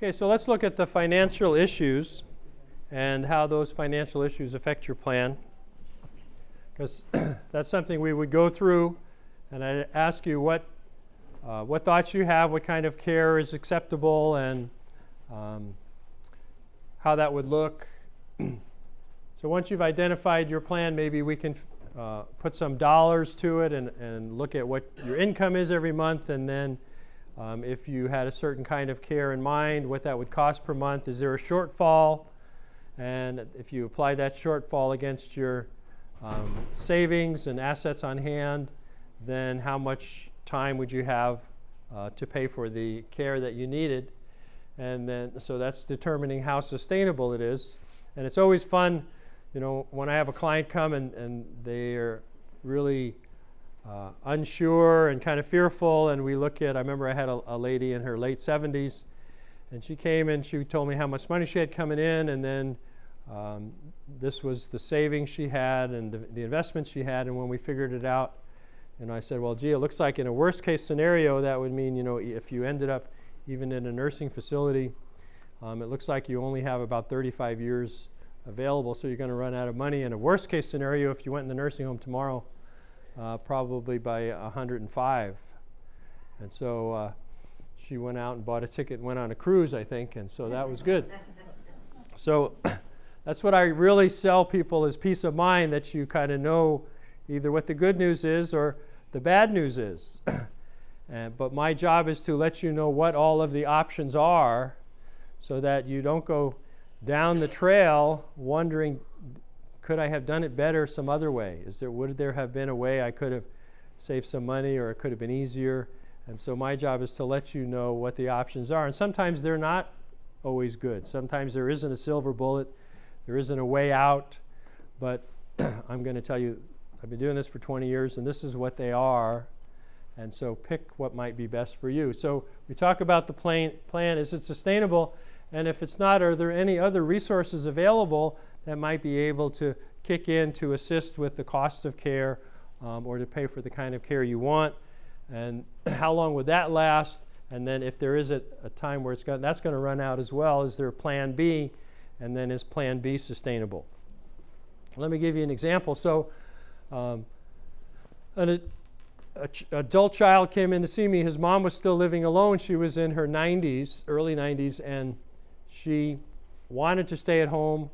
Okay, so let's look at the financial issues and how those financial issues affect your plan, because that's something we would go through, and I'd ask you what thoughts you have, what kind of care is acceptable, and how that would look. So once you've identified your plan, maybe we can put some dollars to it and look at what your income is every month, and then if you had a certain kind of care in mind, what that would cost per month. Is there a shortfall? And if you apply that shortfall against your savings and assets on hand, then how much time would you have to pay for the care that you needed? And then, so that's determining how sustainable it is. And it's always fun, you know, when I have a client come and they're really unsure and kind of fearful, and we look at, I remember I had a lady in her late 70s, and she came and she told me how much money she had coming in, and then this was the savings she had and the investments she had. And when we figured it out, and I said, well, gee, it looks like in a worst case scenario that would mean, you know, if you ended up even in a nursing facility, it looks like you only have about 35 years available, so you're going to run out of money. In a worst case scenario, if you went in the nursing home tomorrow, probably by 105. And so she went out and bought a ticket and went on a cruise, I think, and so that was good. So that's what I really sell people, is peace of mind, that you kind of know either what the good news is or the bad news is. But my job is to let you know what all of the options are, so that you don't go down the trail wondering, could I have done it better some other way? Would there have been a way I could have saved some money, or it could have been easier? And so my job is to let you know what the options are. And sometimes they're not always good. Sometimes there isn't a silver bullet. There isn't a way out. But I'm going to tell you, I've been doing this for 20 years, and this is what they are. And so pick what might be best for you. So we talk about the plan. Is it sustainable? And if it's not, are there any other resources available that might be able to kick in to assist with the costs of care, or to pay for the kind of care you want? And how long would that last? And then if there is a time where that's going to run out as well, is there a plan B? And then is plan B sustainable? Let me give you an example. So an adult child came in to see me. His mom was still living alone. She was in her 90s, early 90s, and she wanted to stay at home.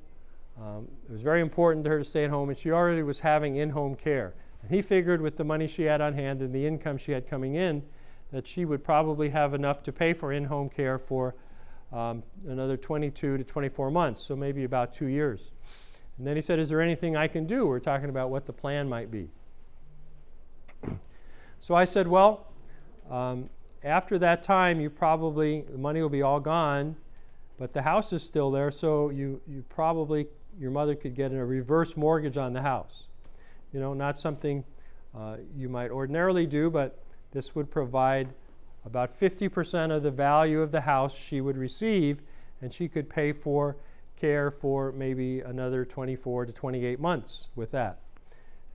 It was very important to her to stay at home, and she already was having in-home care. And he figured with the money she had on hand and the income she had coming in, that she would probably have enough to pay for in-home care for another 22 to 24 months, so maybe about 2 years. And then he said, is there anything I can do? We're talking about what the plan might be. So I said, well, after that time, the money will be all gone, but the house is still there, so your mother could get a reverse mortgage on the house. You know, not something you might ordinarily do, but this would provide about 50% of the value of the house she would receive, and she could pay for care for maybe another 24 to 28 months with that.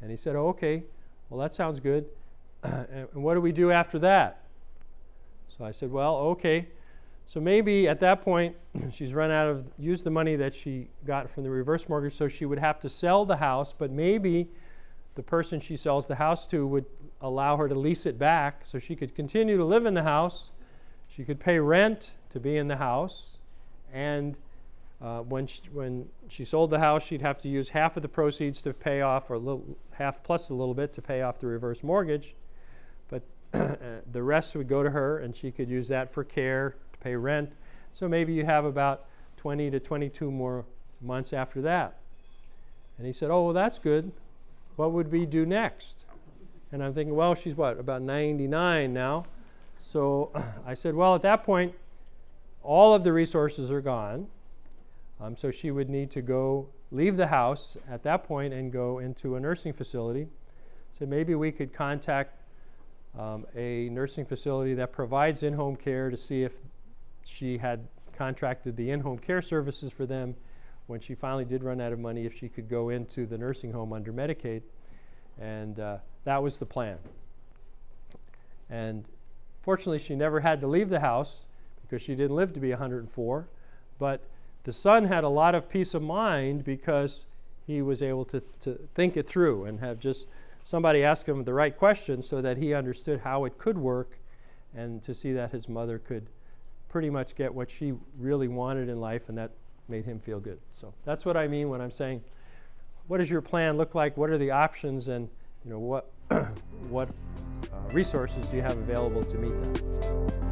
And he said, oh, okay, well, that sounds good. And what do we do after that? So I said, well, okay. So maybe at that point, she's used the money that she got from the reverse mortgage, so she would have to sell the house, but maybe the person she sells the house to would allow her to lease it back, so she could continue to live in the house. She could pay rent to be in the house, and when she sold the house, she'd have to use half of the proceeds to pay off, or half plus a little bit to pay off the reverse mortgage. But the rest would go to her, and she could use that for care, to pay rent. So maybe you have about 20 to 22 more months after that. And he said, oh, well, that's good. What would we do next? And I'm thinking, well, she's what, about 99 now. So I said, well, at that point, all of the resources are gone. So she would need to leave the house at that point and go into a nursing facility. So maybe we could contact a nursing facility that provides in-home care to see if she had contracted the in-home care services for them. When she finally did run out of money, if she could go into the nursing home under Medicaid. And that was the plan. And fortunately, she never had to leave the house, because she didn't live to be 104. But the son had a lot of peace of mind because he was able to think it through and have just somebody ask him the right questions so that he understood how it could work, and to see that his mother could pretty much get what she really wanted in life, and that made him feel good. So that's what I mean when I'm saying, what does your plan look like? What are the options, and what resources do you have available to meet them?